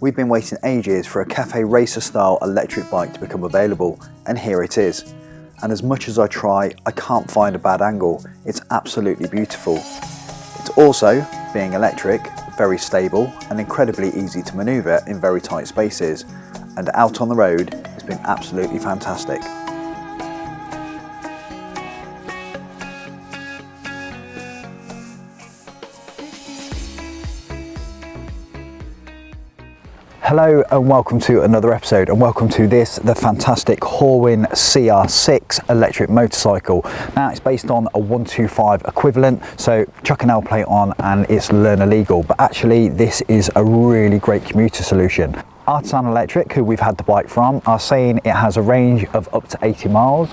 We've been waiting ages for a Cafe Racer style electric bike to become available, and here it is. And as much as I try, I can't find a bad angle. It's absolutely beautiful. It's also, being electric, very stable and incredibly easy to manoeuvre in very tight spaces. And out on the road, it's been absolutely fantastic. Hello and welcome to another episode, and welcome to the fantastic Horwin CR6 electric motorcycle. Now it's based on a 125 equivalent, so chuck an L plate on and it's learner legal, but actually this is a really great commuter solution. Artisan Electric, who we've had the bike from, are saying it has a range of up to 80 miles.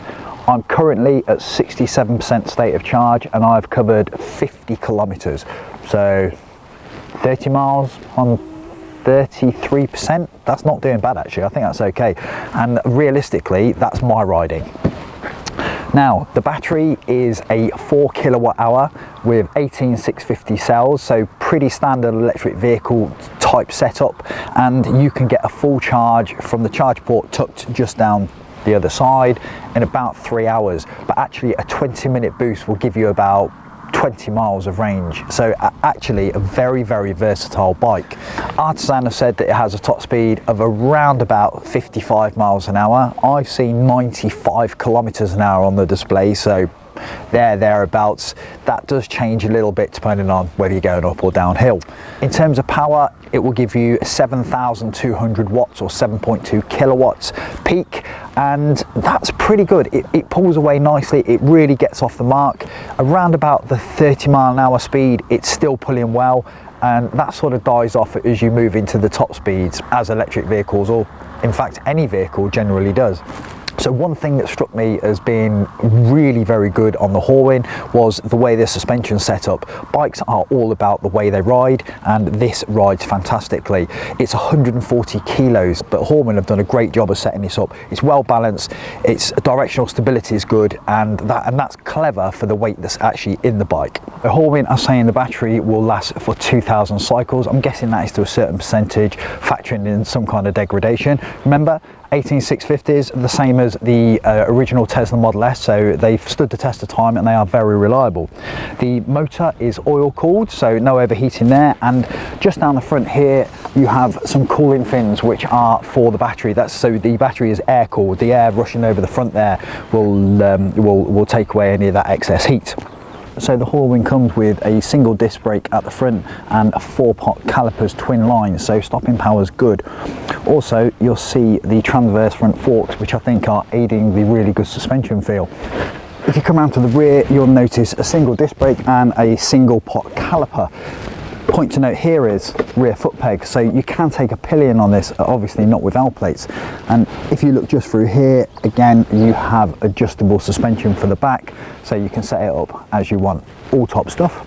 I'm currently at 67% state of charge and I've covered 50 kilometers, so 30 miles on 33%. That's not doing bad actually. I think that's okay, and realistically that's my riding. Now the battery is a 4 kilowatt hour with 18 650 cells, so pretty standard electric vehicle type setup, and you can get a full charge from the charge port tucked just down the other side in about 3 hours, but actually a 20-minute boost will give you about 20 miles of range, so actually a very versatile bike. Artisan have said that it has a top speed of around about 55 miles an hour. I've seen 95 kilometers an hour on the display, so thereabouts. That does change a little bit depending on whether you're going up or downhill. In terms of power, it will give you 7,200 watts or 7.2 kilowatts peak, and that's pretty good. It pulls away nicely, it really gets off the mark. Around about the 30 mile an hour speed, it's still pulling well, and that sort of dies off as you move into the top speeds, as electric vehicles, or in fact any vehicle generally does. So one thing that struck me as being really very good on the Horwin was the way the suspension set up. Bikes are all about the way they ride, and this rides fantastically. It's 140 kilos, but Horwin have done a great job of setting this up. It's well balanced, its directional stability is good, and that's clever for the weight that's actually in the bike. The Horwin are saying the battery will last for 2,000 cycles. I'm guessing that is to a certain percentage, factoring in some kind of degradation. Remember, 18 650s, the same as the original Tesla Model S, so they've stood the test of time and they are very reliable. The motor is oil cooled, so no overheating there, and just down the front here you have some cooling fins which are for the battery. That's so the battery is air cooled. The air rushing over the front there will take away any of that excess heat. So the Horwin comes with a single disc brake at the front and a 4-pot calipers twin line, so stopping power is good. Also you'll see the transverse front forks, which I think are aiding the really good suspension feel. If you come around to the rear, you'll notice a single disc brake and a single pot caliper. Point to note here is rear foot peg, so you can take a pillion on this, obviously not with L plates. And if you look just through here, again you have adjustable suspension for the back, so you can set it up as you want. All top stuff.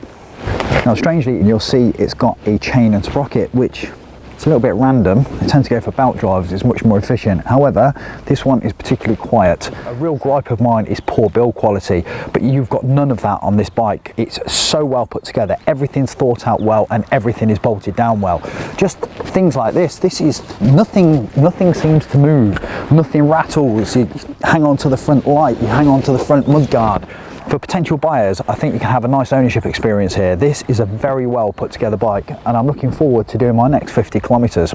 Now strangely, you'll see it's got a chain and sprocket, which it's a little bit random. They tend to go for belt drives, it's much more efficient. However, this one is particularly quiet. A real gripe of mine is poor build quality, but you've got none of that on this bike. It's so well put together, everything's thought out well, and everything is bolted down well. Just things like this is nothing seems to move, nothing rattles. You hang on to the front light, you hang on to the front mudguard. For potential buyers, I think you can have a nice ownership experience here. This is a very well put together bike, and I'm looking forward to doing my next 50 kilometers.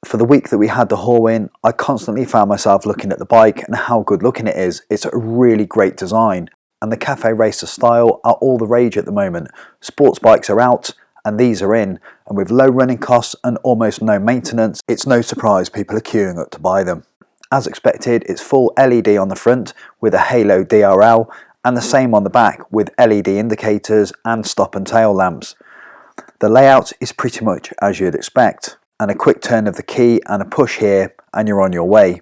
For the week that we had the Horwin, I constantly found myself looking at the bike and how good looking it is. It's a really great design, and the Cafe Racer style are all the rage at the moment. Sports bikes are out and these are in, and with low running costs and almost no maintenance, it's no surprise people are queuing up to buy them. As expected, it's full LED on the front with a halo DRL, and the same on the back with LED indicators and stop and tail lamps. The layout is pretty much as you'd expect, and a quick turn of the key and a push here and you're on your way.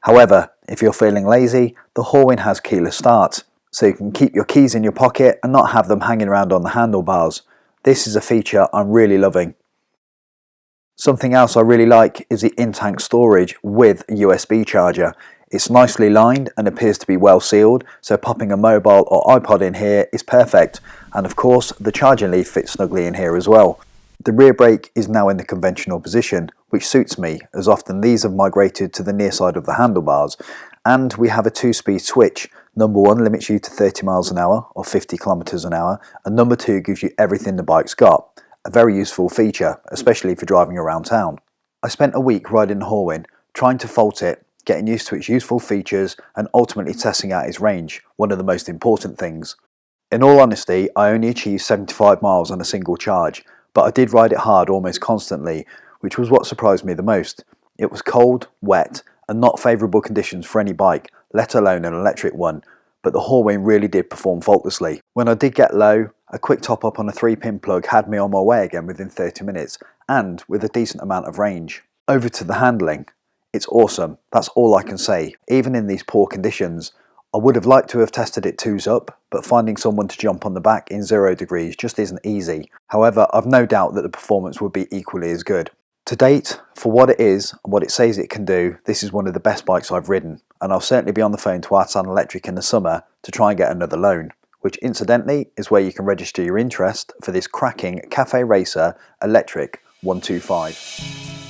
However, if you're feeling lazy, the Horwin has keyless start, so you can keep your keys in your pocket and not have them hanging around on the handlebars. This is a feature I'm really loving. Something else I really like is the in-tank storage with USB charger. It's nicely lined and appears to be well sealed, so popping a mobile or iPod in here is perfect, and of course the charging lead fits snugly in here as well. The rear brake is now in the conventional position, which suits me as often these have migrated to the near side of the handlebars, and we have a 2-speed switch. Number 1 limits you to 30 miles an hour or 50 kilometers an hour, and number 2 gives you everything the bike's got. A very useful feature, especially for driving around town. I spent a week riding the Horwin, trying to fault it, getting used to its useful features and ultimately testing out its range, one of the most important things. In all honesty, I only achieved 75 miles on a single charge, but I did ride it hard almost constantly, which was what surprised me the most. It was cold, wet, and not favourable conditions for any bike, let alone an electric one, but the Horwin really did perform faultlessly. When I did get low, a quick top up on a 3-pin plug had me on my way again within 30 minutes, and with a decent amount of range. Over to the handling. It's awesome, that's all I can say. Even in these poor conditions, I would have liked to have tested it 2s up, but finding someone to jump on the back in 0 degrees just isn't easy. However, I've no doubt that the performance would be equally as good. To date, for what it is and what it says it can do, this is one of the best bikes I've ridden, and I'll certainly be on the phone to Artisan Electric in the summer to try and get another loan, which incidentally is where you can register your interest for this cracking Cafe Racer Electric 125.